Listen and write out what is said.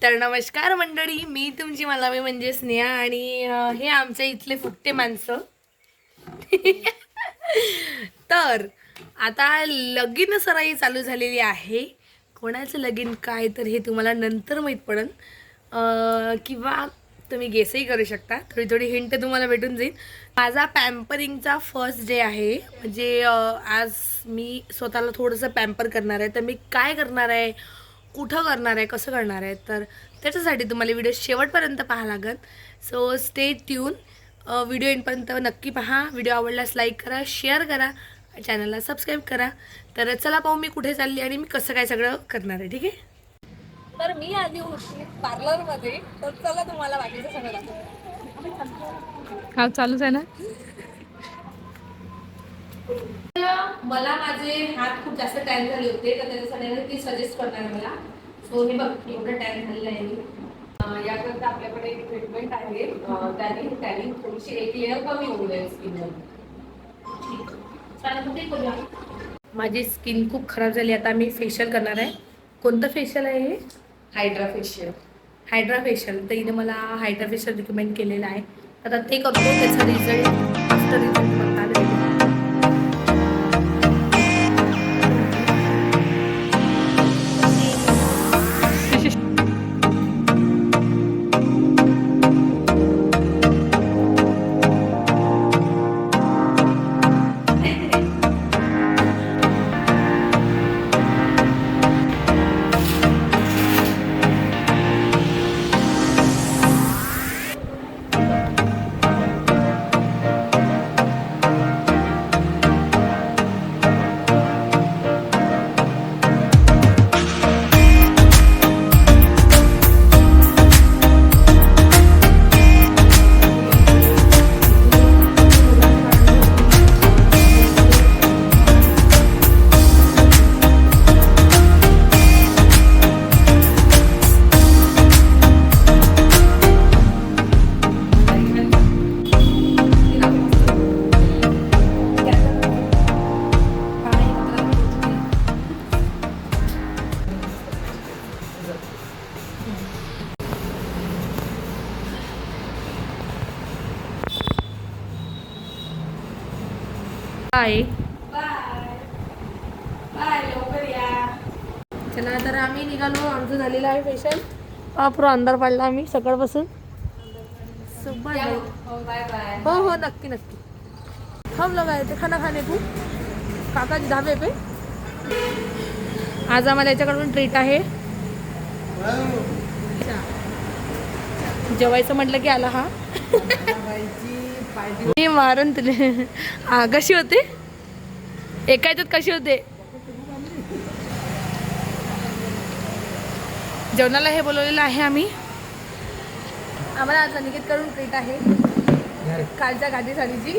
तर नमस्कार मंडळी, मी तुमची मलावी म्हणजे स्नेहा आणि हे आमच्या इथले फुकटे माणसं. तर आता लगीन सराई चालू झालेली आहे. कोणाचं लगीन काय तर हे तुम्हाला नंतर माहीत पडेल, किंवा तुम्ही गेसही करू शकता. थोडी थोडी हिंट तुम्हाला भेटून जाईल. माझा पॅम्परिंगचा फर्स्ट डे आहे. म्हणजे आज मी स्वतःला थोडंसं पॅम्पर करणार आहे. तर मी काय करणार आहे, कुठं करणार आहे, कसं करणार आहे, तर त्याच्यासाठी तुम्हाला व्हिडिओ शेवटपर्यंत पाहावं लागेल. So stay tune. व्हिडिओ एंडपर्यंत नक्की पहा. व्हिडिओ आवडल्यास लाईक करा, शेअर करा, चॅनलला सबस्क्राईब करा. तर चला पाहू मी कुठे चालली आणि मी कसं काय सगळं करणार आहे. ठीक आहे. तर मी आली होती पार्लरमध्ये. तर चला तुम्हाला बाकीचं सगळं दाखवते. हा चालूच आहे ना. मला माझे हात खूप जास्त टॅन झाले होते, तर त्याच्यासाठी ती सजेस्ट करणार मला. सो हे बघ, एवढं टॅन झालेलं आहे मी. याकरता आपल्याकडे एक ट्रीटमेंट आहे. त्याने थोडीशी एक लेअर कमी होऊ नये स्किनवर. माझी स्किन खूप खराब झाली. आता मी फेशियल करणार आहे. कोणतं फेशियल आहे हे? Hydra facial. Hydra facial. तर इथे मला हायड्रा फेशियल रिकमेंड केलेलं आहे. आता ते करतो. त्याचा रिझल्ट आफ्टर रिझल्ट म्हणतात. बाय बाय, लवकर या. चला तर आम्ही निघालो. आमचं झालेलं आहे फेशियल. पुरा अंधार पडला. आम्ही सकाळपासून बाय बाय. हो हो, नक्की नक्की. हम लोग आए थे खाना खाने को काकाजी ढाबे पे. आज आम्हाला याच्याकडून ट्रीट आहे. जेवायचं म्हटलं की आला हा. मी मारून तुले. हा, कशी होते एका याच्यात कशी होते. जेवणाला हे बोलवलेलं आहे आम्ही. आम्हाला आज अनिकेत करून ट्रीट आहे. कालच्या गाठी साडीची.